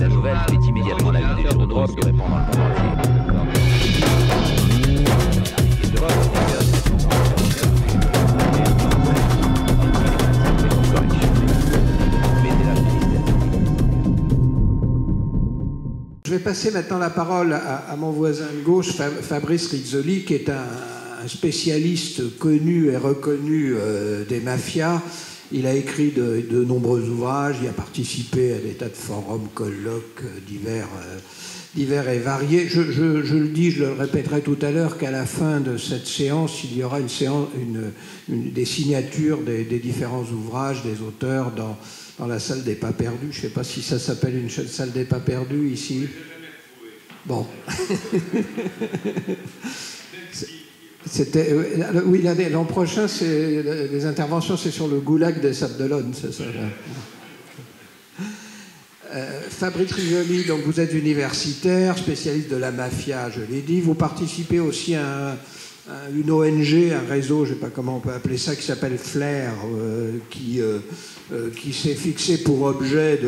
La nouvelle fait immédiatement la une des journaux et se répand dans le monde entier. Je vais passer maintenant la parole à mon voisin de gauche, Fabrice Rizzoli, qui est un spécialiste connu et reconnu des mafias. Il a écrit de nombreux ouvrages, il a participé à des tas de forums, colloques divers et variés. Je le dis, je le répéterai tout à l'heure, qu'à la fin de cette séance, il y aura des signatures des différents ouvrages, des auteurs dans la salle des pas perdus. Je ne sais pas si ça s'appelle une salle des pas perdus ici. Bon. Oui, l'an prochain, les interventions, c'est sur le goulag des Sables d'Olonne, c'est ça. Fabrice Rizzoli, donc vous êtes universitaire, spécialiste de la mafia, je l'ai dit. Vous participez aussi à une ONG, un réseau, je ne sais pas comment on peut appeler ça, qui s'appelle Flair, qui s'est fixé pour objet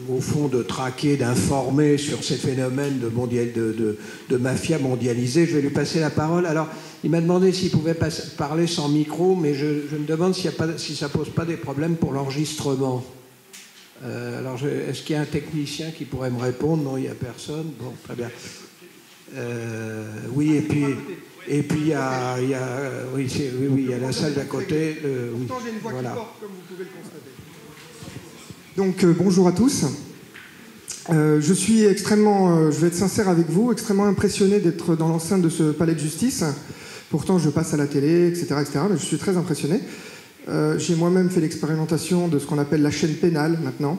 au fond, de traquer, d'informer sur ces phénomènes de mafia mondialisée. Je vais lui passer la parole. Alors, il m'a demandé s'il pouvait parler sans micro, mais je me demande si ça ne pose pas des problèmes pour l'enregistrement. Alors, est-ce qu'il y a un technicien qui pourrait me répondre? Non, il n'y a personne. Bon, très bien. Oui, et puis il y a la salle d'à côté. Pourtant, j'ai une voix qui porte, comme vous pouvez le constater. Donc, bonjour à tous. Je suis je vais être sincère avec vous, extrêmement impressionné d'être dans l'enceinte de ce palais de justice. Pourtant, je passe à la télé, etc., mais je suis très impressionné. J'ai moi-même fait l'expérimentation de ce qu'on appelle la chaîne pénale, maintenant,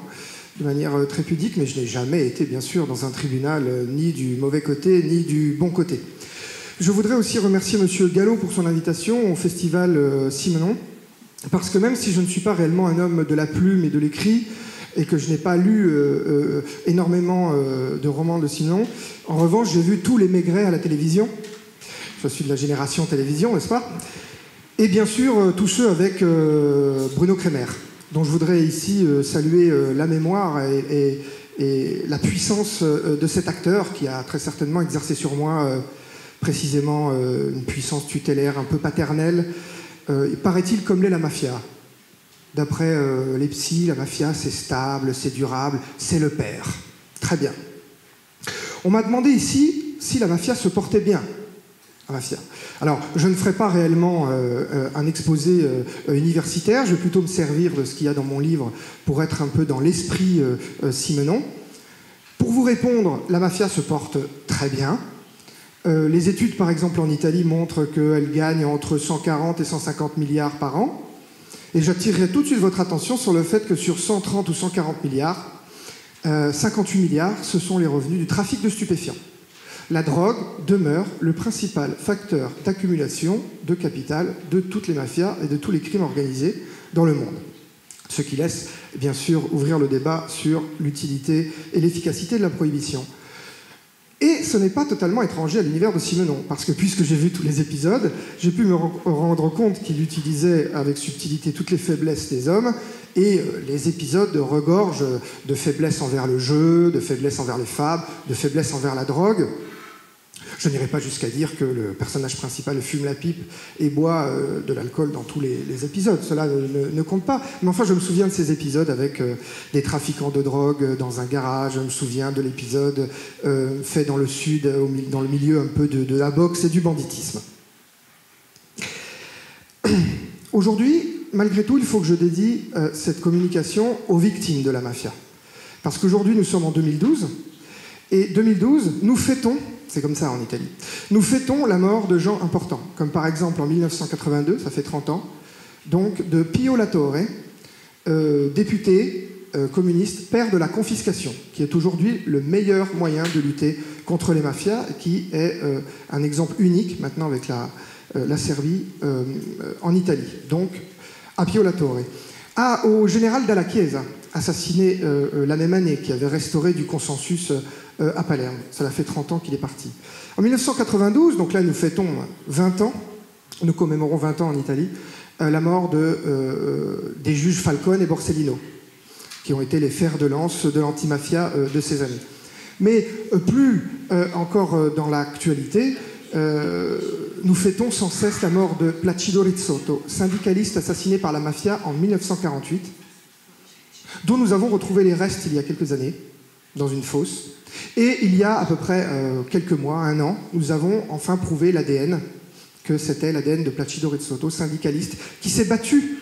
de manière très pudique, mais je n'ai jamais été, bien sûr, dans un tribunal, ni du mauvais côté, ni du bon côté. Je voudrais aussi remercier M. Gallo pour son invitation au festival Simenon, parce que même si je ne suis pas réellement un homme de la plume et de l'écrit, et que je n'ai pas lu énormément de romans de Simenon, en revanche, j'ai vu tous les Maigret à la télévision. Je suis de la génération télévision, n'est-ce pas? Et bien sûr, tous ceux avec Bruno Kremer, dont je voudrais ici saluer la mémoire et la puissance de cet acteur qui a très certainement exercé sur moi précisément une puissance tutélaire un peu paternelle, paraît-il comme l'est la mafia. D'après les psys, la mafia, c'est stable, c'est durable, c'est le père. Très bien. On m'a demandé ici si la mafia se portait bien. La mafia. Alors, je ne ferai pas réellement un exposé universitaire, je vais plutôt me servir de ce qu'il y a dans mon livre pour être un peu dans l'esprit Simenon. Pour vous répondre, la mafia se porte très bien. Les études, par exemple, en Italie montrent qu'elle gagne entre 140 et 150 milliards par an. Et j'attirerai tout de suite votre attention sur le fait que sur 130 ou 140 milliards, 58 milliards, ce sont les revenus du trafic de stupéfiants. La drogue demeure le principal facteur d'accumulation de capital de toutes les mafias et de tous les crimes organisés dans le monde. Ce qui laisse, bien sûr, ouvrir le débat sur l'utilité et l'efficacité de la prohibition. Et ce n'est pas totalement étranger à l'univers de Simenon, parce que puisque j'ai vu tous les épisodes, j'ai pu me rendre compte qu'il utilisait avec subtilité toutes les faiblesses des hommes, et les épisodes regorgent de faiblesses envers le jeu, de faiblesses envers les femmes, de faiblesses envers la drogue. Je n'irai pas jusqu'à dire que le personnage principal fume la pipe et boit de l'alcool dans tous les épisodes. Cela ne compte pas. Mais enfin, je me souviens de ces épisodes avec des trafiquants de drogue dans un garage. Je me souviens de l'épisode fait dans le sud, dans le milieu un peu de la boxe et du banditisme. Aujourd'hui, malgré tout, il faut que je dédie cette communication aux victimes de la mafia. Parce qu'aujourd'hui, nous sommes en 2012. Et 2012, nous fêtons, c'est comme ça en Italie, nous fêtons la mort de gens importants, comme par exemple en 1982, ça fait 30 ans, donc de Pio La Torre, député communiste, père de la confiscation, qui est aujourd'hui le meilleur moyen de lutter contre les mafias, qui est un exemple unique maintenant avec la Serbie en Italie. Donc, à Pio La Torre. Au général Dalla Chiesa, assassiné la même année, qui avait restauré du consensus à Palerme. Cela fait 30 ans qu'il est parti. En 1992, donc là nous fêtons 20 ans, nous commémorons 20 ans en Italie, la mort des juges Falcone et Borsellino. qui ont été les fers de lance de l'antimafia de ces années. Mais plus encore dans l'actualité, nous fêtons sans cesse la mort de Placido Rizzotto, syndicaliste assassiné par la mafia en 1948, dont nous avons retrouvé les restes il y a quelques années, dans une fosse. Et il y a à peu près quelques mois, un an, nous avons enfin prouvé l'ADN, que c'était l'ADN de Placido Rizzotto, syndicaliste, qui s'est battu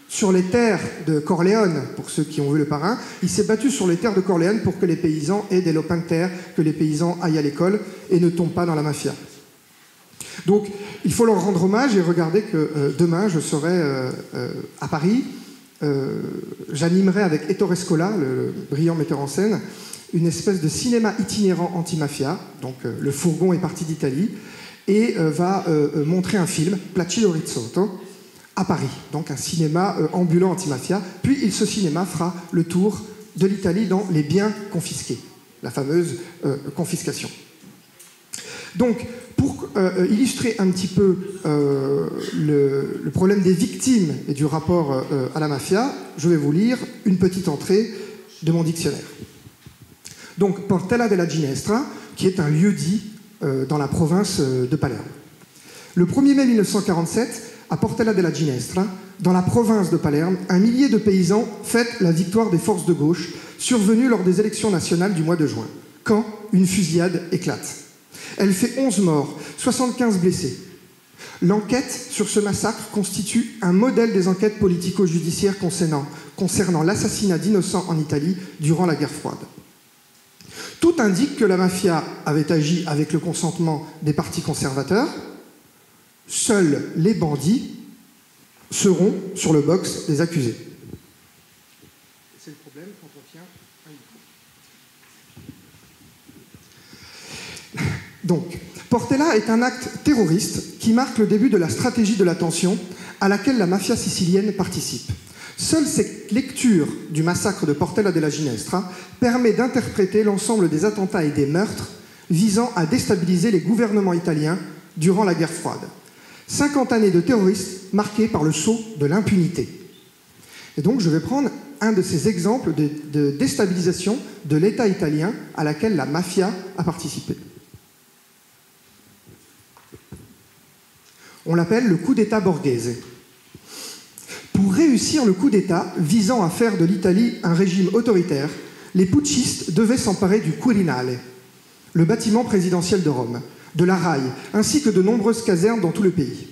sur les terres de Corleone, pour ceux qui ont vu Le Parrain. Il s'est battu sur les terres de Corleone pour que les paysans aient des lopins de terre, que les paysans aillent à l'école et ne tombent pas dans la mafia. Donc, il faut leur rendre hommage et regardez que demain, je serai à Paris. J'animerai avec Ettore Scola, le brillant metteur en scène, une espèce de cinéma itinérant anti-mafia. Donc, le fourgon est parti d'Italie et va montrer un film, Placido Rizzotto, à Paris. Donc, un cinéma ambulant anti-mafia. Puis, ce cinéma fera le tour de l'Italie dans les biens confisqués, la fameuse confiscation. Donc, pour illustrer un petit peu le problème des victimes et du rapport à la mafia, je vais vous lire une petite entrée de mon dictionnaire. Donc, Portella della Ginestra, qui est un lieu-dit dans la province de Palerme. Le 1er mai 1947, à Portella della Ginestra, dans la province de Palerme, un millier de paysans fêtent la victoire des forces de gauche survenue lors des élections nationales du mois de juin, quand une fusillade éclate. Elle fait 11 morts, 75 blessés. L'enquête sur ce massacre constitue un modèle des enquêtes politico-judiciaires concernant l'assassinat d'innocents en Italie durant la guerre froide. Tout indique que la mafia avait agi avec le consentement des partis conservateurs. Seuls les bandits seront sur le box des accusés. C'est le problème quand on tient un micro. Donc, Portella est un acte terroriste qui marque le début de la stratégie de l'attention à laquelle la mafia sicilienne participe. Seule cette lecture du massacre de Portella della Ginestra permet d'interpréter l'ensemble des attentats et des meurtres visant à déstabiliser les gouvernements italiens durant la guerre froide. 50 années de terrorisme marquées par le sceau de l'impunité. Et donc je vais prendre un de ces exemples de déstabilisation de l'État italien à laquelle la mafia a participé. On l'appelle le coup d'État borghese. Pour réussir le coup d'État visant à faire de l'Italie un régime autoritaire, les putschistes devaient s'emparer du Quirinale, le bâtiment présidentiel de Rome, de la RAI, ainsi que de nombreuses casernes dans tout le pays.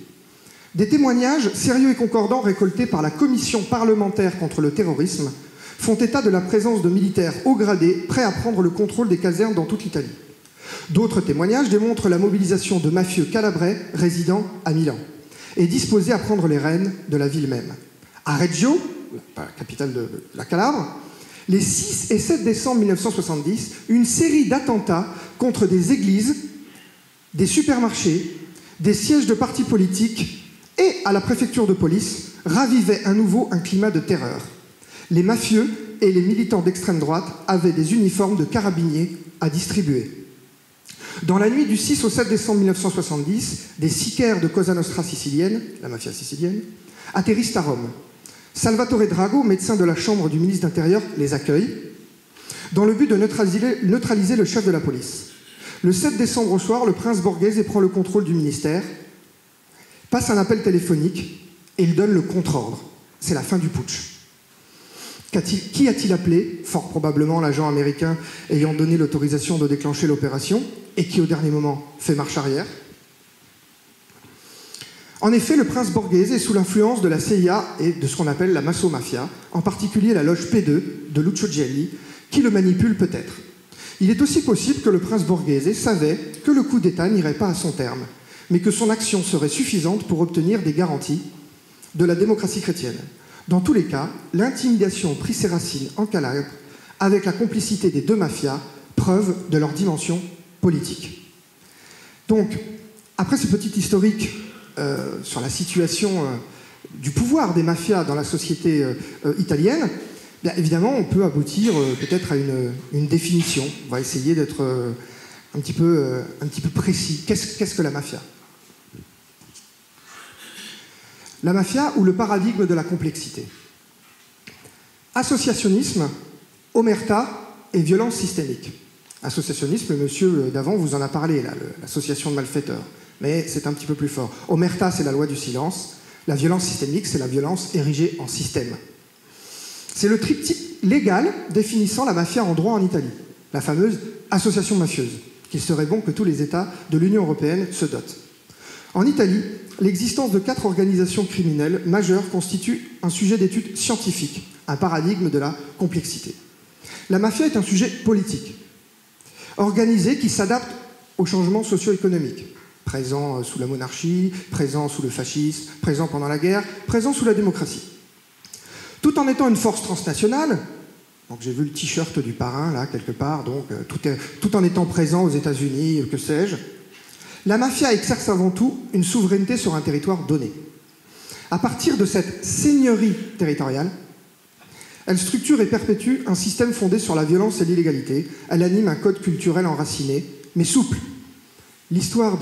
Des témoignages sérieux et concordants récoltés par la Commission parlementaire contre le terrorisme font état de la présence de militaires haut gradés prêts à prendre le contrôle des casernes dans toute l'Italie. D'autres témoignages démontrent la mobilisation de mafieux calabrais résidant à Milan et disposés à prendre les rênes de la ville même. À Reggio, la capitale de la Calabre, les 6 et 7 décembre 1970, une série d'attentats contre des églises, des supermarchés, des sièges de partis politiques et à la préfecture de police ravivaient à nouveau un climat de terreur. Les mafieux et les militants d'extrême droite avaient des uniformes de carabiniers à distribuer. Dans la nuit du 6 au 7 décembre 1970, des sicaires de Cosa Nostra sicilienne, la mafia sicilienne, atterrissent à Rome. Salvatore Drago, médecin de la chambre du ministre de l'Intérieur, les accueille dans le but de neutraliser le chef de la police. Le 7 décembre au soir, le prince Borghese prend le contrôle du ministère, passe un appel téléphonique et il donne le contre-ordre. C'est la fin du putsch. Qui a-t-il appelé? Fort probablement l'agent américain ayant donné l'autorisation de déclencher l'opération et qui, au dernier moment, fait marche arrière. En effet, le prince Borghese est sous l'influence de la CIA et de ce qu'on appelle la masso-mafia, en particulier la loge P2 de Lucio Gelli, qui le manipule peut-être. Il est aussi possible que le prince Borghese savait que le coup d'État n'irait pas à son terme, mais que son action serait suffisante pour obtenir des garanties de la démocratie chrétienne. Dans tous les cas, l'intimidation prit ses racines en Calabre avec la complicité des deux mafias, preuve de leur dimension politique. Donc, après ce petit historique sur la situation du pouvoir des mafias dans la société italienne, bien évidemment, on peut aboutir peut-être à une définition. On va essayer d'être un petit peu précis. Qu'est-ce que la mafia? La mafia ou le paradigme de la complexité. Associationnisme, omerta et violence systémique. Associationnisme, le monsieur d'avant vous en a parlé, là, l'association de malfaiteurs. Mais c'est un petit peu plus fort. Omerta, c'est la loi du silence. La violence systémique, c'est la violence érigée en système. C'est le triptyque légal définissant la mafia en droit en Italie, la fameuse association mafieuse, qu'il serait bon que tous les États de l'Union européenne se dotent. En Italie, l'existence de 4 organisations criminelles majeures constitue un sujet d'étude scientifique, un paradigme de la complexité. La mafia est un sujet politique, organisé qui s'adapte aux changements socio-économiques, présent sous la monarchie, présent sous le fascisme, présent pendant la guerre, présent sous la démocratie. Tout en étant une force transnationale, donc j'ai vu le t-shirt du parrain là quelque part, donc tout en étant présent aux États-Unis, que sais-je, la mafia exerce avant tout une souveraineté sur un territoire donné. À partir de cette seigneurie territoriale, elle structure et perpétue un système fondé sur la violence et l'illégalité. Elle anime un code culturel enraciné, mais souple. L'histoire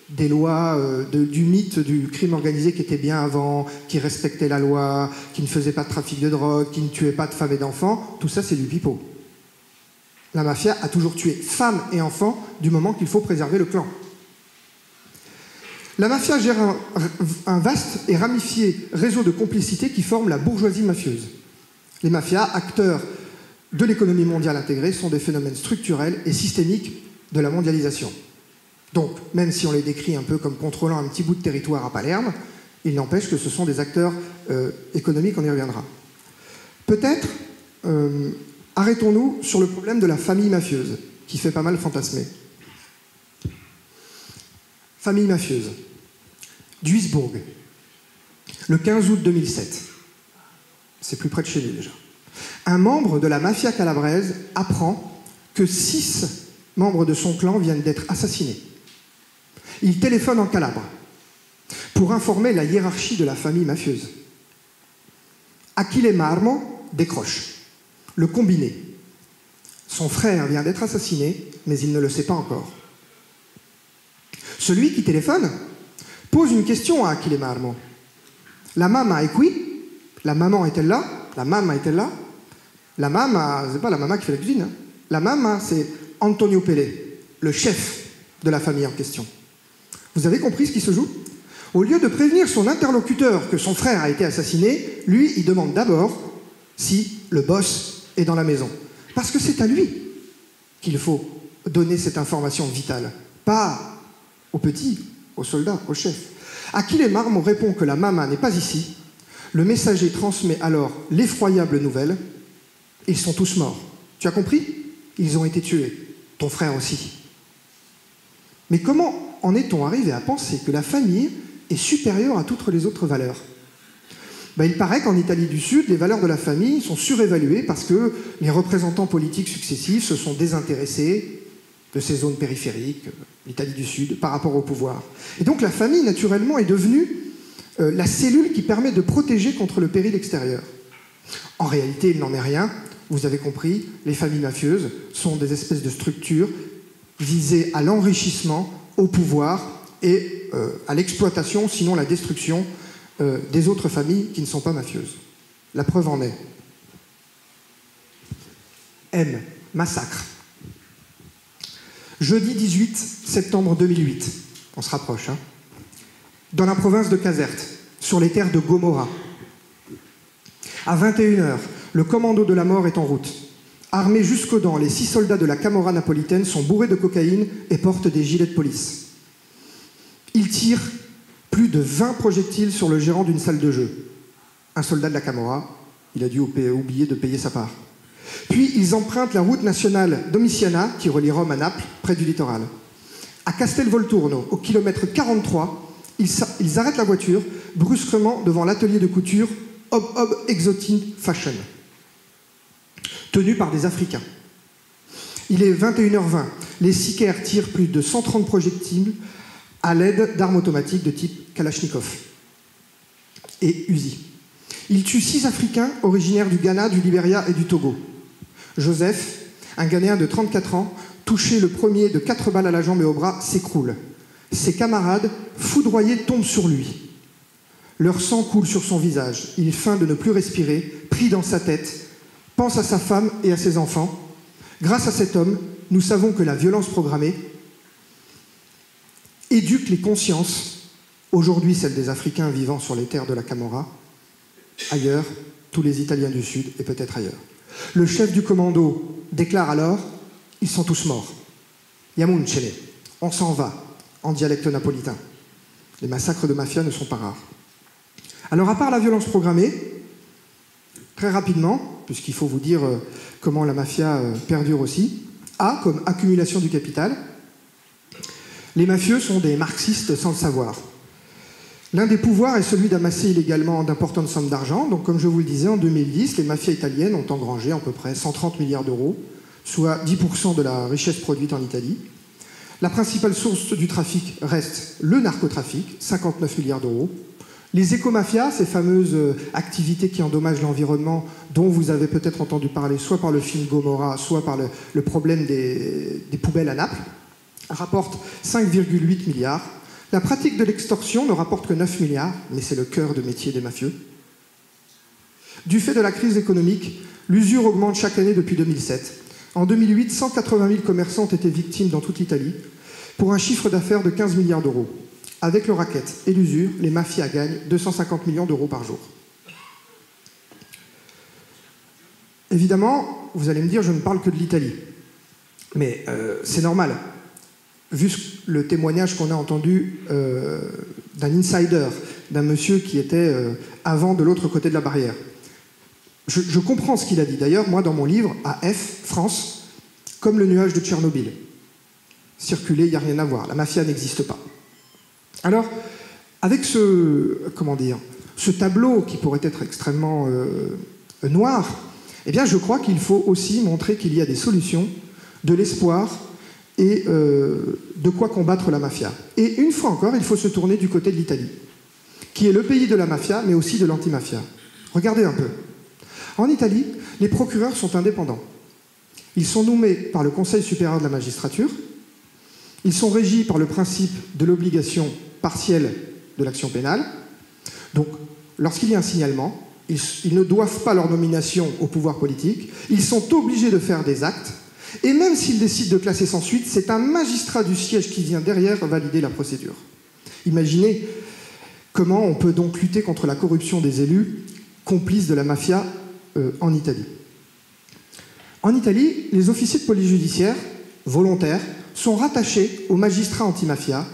des lois, du mythe du crime organisé qui était bien avant, qui respectait la loi, qui ne faisait pas de trafic de drogue, qui ne tuait pas de femmes et d'enfants, tout ça c'est du pipeau. La mafia a toujours tué femmes et enfants du moment qu'il faut préserver le clan. La mafia gère un vaste et ramifié réseau de complicité qui forme la bourgeoisie mafieuse. Les mafias, acteurs de l'économie mondiale intégrée, sont des phénomènes structurels et systémiques de la mondialisation. Donc, même si on les décrit un peu comme contrôlant un petit bout de territoire à Palerme, il n'empêche que ce sont des acteurs économiques, on y reviendra. Peut-être arrêtons-nous sur le problème de la famille mafieuse, qui fait pas mal fantasmer. Famille mafieuse. Duisbourg, le 15 août 2007. C'est plus près de chez lui déjà. Un membre de la mafia calabraise apprend que 6 membres de son clan viennent d'être assassinés. Il téléphone en Calabre pour informer la hiérarchie de la famille mafieuse. Achille Marmo décroche. Le combiné. Son frère vient d'être assassiné, mais il ne le sait pas encore. Celui qui téléphone pose une question à Achille Marmo. La mamma est qui? La maman est-elle là? La mamma est-elle là? La mamma, c'est pas la mamma qui fait la cuisine. Hein. La mamma, c'est Antonio Pelle, le chef de la famille en question. Vous avez compris ce qui se joue? Au lieu de prévenir son interlocuteur que son frère a été assassiné, lui, il demande d'abord si le boss est dans la maison. Parce que c'est à lui qu'il faut donner cette information vitale, pas au petit, au soldat, au chef. Achille Marmo répond que la mamma n'est pas ici. Le messager transmet alors l'effroyable nouvelle. Ils sont tous morts. Tu as compris? Ils ont été tués. Ton frère aussi. Mais comment en est-on arrivé à penser que la famille est supérieure à toutes les autres valeurs? Il paraît qu'en Italie du Sud, les valeurs de la famille sont surévaluées parce que les représentants politiques successifs se sont désintéressés de ces zones périphériques, l'Italie du Sud, par rapport au pouvoir. Et donc la famille, naturellement, est devenue la cellule qui permet de protéger contre le péril extérieur. En réalité, il n'en est rien. Vous avez compris, les familles mafieuses sont des espèces de structures visées à l'enrichissement, au pouvoir et à l'exploitation, sinon la destruction des autres familles qui ne sont pas mafieuses. La preuve en est. M. Massacre. Jeudi 18 septembre 2008. On se rapproche, hein. Dans la province de Caserte, sur les terres de Gomorra. À 21h, le commando de la mort est en route. Armés jusqu'aux dents, les 6 soldats de la Camorra napolitaine sont bourrés de cocaïne et portent des gilets de police. Ils tirent plus de 20 projectiles sur le gérant d'une salle de jeu. Un soldat de la Camorra, il a dû oublier de payer sa part. Puis ils empruntent la route nationale Domiciana, qui relie Rome à Naples, près du littoral. À Castelvolturno, au kilomètre 43, ils arrêtent la voiture brusquement devant l'atelier de couture Ob Exotic Fashion, tenu par des Africains. Il est 21h20. Les sicaires tirent plus de 130 projectiles à l'aide d'armes automatiques de type Kalachnikov et Uzi. Ils tuent 6 Africains originaires du Ghana, du Libéria et du Togo. Joseph, un Ghanéen de 34 ans, touché le premier de 4 balles à la jambe et au bras, s'écroule. Ses camarades, foudroyés, tombent sur lui. Leur sang coule sur son visage. Il feint de ne plus respirer, pris dans sa tête pense à sa femme et à ses enfants. Grâce à cet homme, nous savons que la violence programmée éduque les consciences, aujourd'hui celles des Africains vivant sur les terres de la Camorra, ailleurs, tous les Italiens du Sud et peut-être ailleurs. Le chef du commando déclare alors « Ils sont tous morts. Yamuncele, on s'en va », en dialecte napolitain. Les massacres de mafia ne sont pas rares. Alors, à part la violence programmée, très rapidement, puisqu'il faut vous dire comment la mafia perdure aussi, A comme accumulation du capital, les mafieux sont des marxistes sans le savoir. L'un des pouvoirs est celui d'amasser illégalement d'importantes sommes d'argent. Donc, comme je vous le disais, en 2010, les mafias italiennes ont engrangé à peu près 130 milliards d'euros, soit 10% de la richesse produite en Italie. La principale source du trafic reste le narcotrafic, 59 milliards d'euros. Les écomafias, ces fameuses activités qui endommagent l'environnement, dont vous avez peut-être entendu parler, soit par le film Gomorrah, soit par le problème des poubelles à Naples, rapportent 5,8 milliards. La pratique de l'extorsion ne rapporte que 9 milliards, mais c'est le cœur de métier des mafieux. Du fait de la crise économique, l'usure augmente chaque année depuis 2007. En 2008, 180 000 commerçants ont été victimes dans toute l'Italie, pour un chiffre d'affaires de 15 milliards d'euros. Avec le racket et l'usure, les mafias gagnent 250 millions d'euros par jour. Évidemment, vous allez me dire, je ne parle que de l'Italie. Mais c'est normal. Vu le témoignage qu'on a entendu d'un insider, d'un monsieur qui était avant de l'autre côté de la barrière. Je comprends ce qu'il a dit. D'ailleurs, moi, dans mon livre, AF, France, comme le nuage de Tchernobyl. Circuler, il n'y a rien à voir. La mafia n'existe pas. Alors, avec ce tableau qui pourrait être extrêmement noir, eh bien, je crois qu'il faut aussi montrer qu'il y a des solutions, de l'espoir, et de quoi combattre la mafia. Et une fois encore, il faut se tourner du côté de l'Italie, qui est le pays de la mafia, mais aussi de l'antimafia. Regardez un peu. En Italie, les procureurs sont indépendants. Ils sont nommés par le Conseil supérieur de la magistrature. Ils sont régis par le principe de l'obligation partielle de l'action pénale. Donc, lorsqu'il y a un signalement, ils ne doivent pas leur nomination au pouvoir politique. Ils sont obligés de faire des actes. Et même s'ils décident de classer sans suite, c'est un magistrat du siège qui vient derrière valider la procédure. Imaginez comment on peut donc lutter contre la corruption des élus complices de la mafia en Italie. En Italie, les officiers de police judiciaire, volontaires, sont rattachés aux magistrats anti-mafia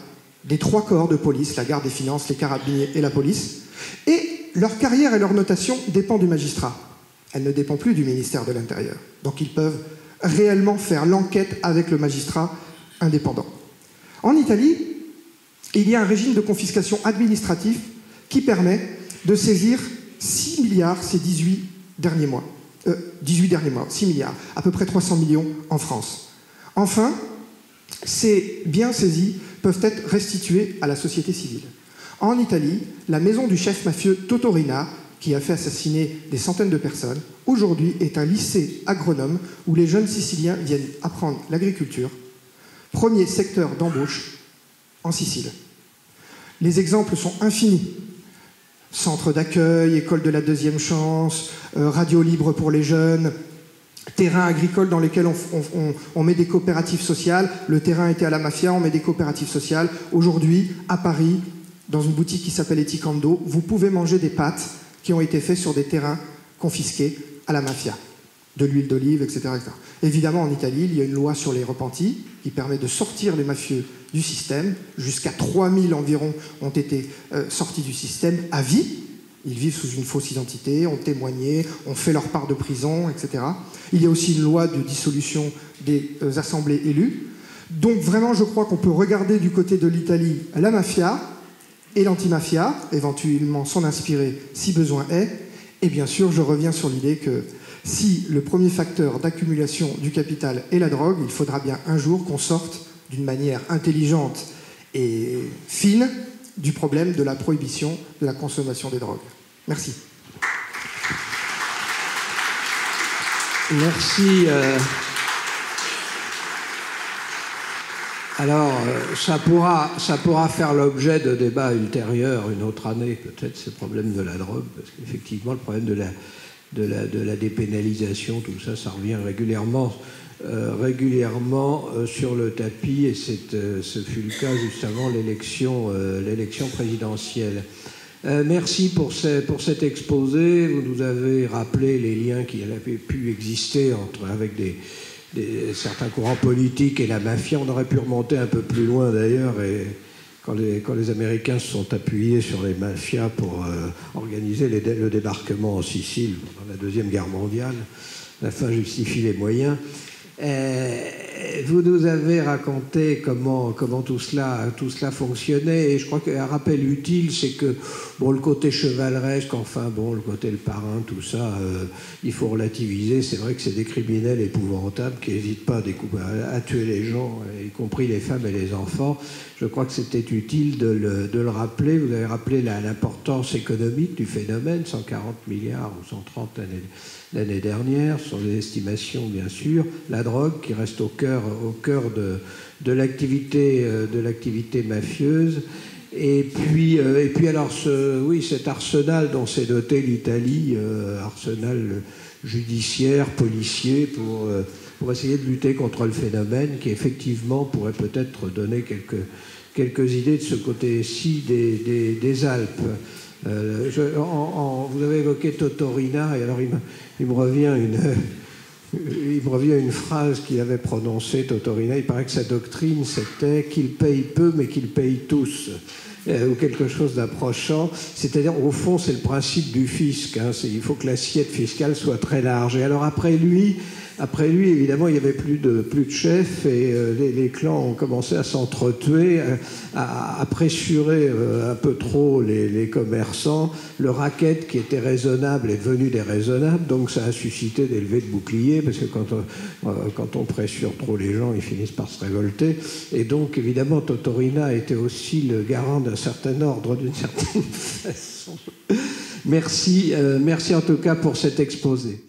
des 3 corps de police, la garde des finances, les carabiniers et la police, et leur carrière et leur notation dépendent du magistrat. Elle ne dépend plus du ministère de l'Intérieur. Donc ils peuvent réellement faire l'enquête avec le magistrat indépendant. En Italie, il y a un régime de confiscation administratif qui permet de saisir 6 milliards ces 18 derniers mois. 6 milliards, à peu près 300 millions en France. Enfin, ces biens saisis peuvent être restitués à la société civile. En Italie, la maison du chef mafieux Totorina, qui a fait assassiner des centaines de personnes, aujourd'hui est un lycée agronome où les jeunes Siciliens viennent apprendre l'agriculture, premier secteur d'embauche en Sicile. Les exemples sont infinis. Centre d'accueil, école de la deuxième chance, radio libre pour les jeunes, terrains agricoles dans lesquels on met des coopératives sociales. Le terrain était à la mafia, on met des coopératives sociales. Aujourd'hui, à Paris, dans une boutique qui s'appelle Eticando, vous pouvez manger des pâtes qui ont été faites sur des terrains confisqués à la mafia. De l'huile d'olive, etc., etc. Évidemment, en Italie, il y a une loi sur les repentis qui permet de sortir les mafieux du système. Jusqu'à 3000 environ ont été sortis du système à vie. Ils vivent sous une fausse identité, ont témoigné, ont fait leur part de prison, etc. Il y a aussi une loi de dissolution des assemblées élues. Donc vraiment, je crois qu'on peut regarder du côté de l'Italie la mafia et l'antimafia, éventuellement s'en inspirer si besoin est. Et bien sûr, je reviens sur l'idée que si le premier facteur d'accumulation du capital est la drogue, il faudra bien un jour qu'on sorte d'une manière intelligente et fine du problème de la prohibition de la consommation des drogues. Merci. Merci. Alors, ça pourra faire l'objet de débats ultérieurs une autre année, peut-être, ce problème de la drogue, parce qu'effectivement, le problème de la dépénalisation, tout ça, ça revient régulièrement sur le tapis, et ce fut le cas juste avant l'élection présidentielle. Merci pour cet exposé. Vous nous avez rappelé les liens qui avaient pu exister avec certains courants politiques et la mafia. On aurait pu remonter un peu plus loin d'ailleurs, et quand les Américains se sont appuyés sur les mafias pour organiser le débarquement en Sicile pendant la Deuxième Guerre mondiale, la fin justifie les moyens. Vous nous avez raconté comment tout cela fonctionnait, et je crois qu'un rappel utile, c'est que le côté chevaleresque, le côté le parrain, tout ça, il faut relativiser. C'est vrai que c'est des criminels épouvantables qui n'hésitent pas à tuer les gens, y compris les femmes et les enfants. Je crois que c'était utile de le rappeler. Vous avez rappelé l'importance économique du phénomène, 140 milliards ou 130 l'année dernière, ce sont des estimations bien sûr. La drogue qui reste au cœur de l'activité mafieuse. Et puis alors cet arsenal dont s'est doté l'Italie, arsenal judiciaire, policier, pour essayer de lutter contre le phénomène, qui effectivement pourrait peut-être donner quelques idées de ce côté-ci des Alpes. Vous avez évoqué Totorina, et alors il me revient une phrase qu'il avait prononcée, Totorina. Il paraît que sa doctrine, c'était qu'il paye peu, mais qu'il paye tous, ou quelque chose d'approchant. C'est-à-dire, au fond, c'est le principe du fisc. Il faut que l'assiette fiscale soit très large. Et alors, après lui, évidemment, il n'y avait plus de chefs, et les clans ont commencé à s'entretuer, à pressurer un peu trop les commerçants. Le racket qui était raisonnable est devenu déraisonnable, donc ça a suscité des levées de boucliers, parce que quand on pressure trop les gens, ils finissent par se révolter. Et donc, évidemment, Totorina était aussi le garant d'un certain ordre, d'une certaine façon. Merci en tout cas pour cet exposé.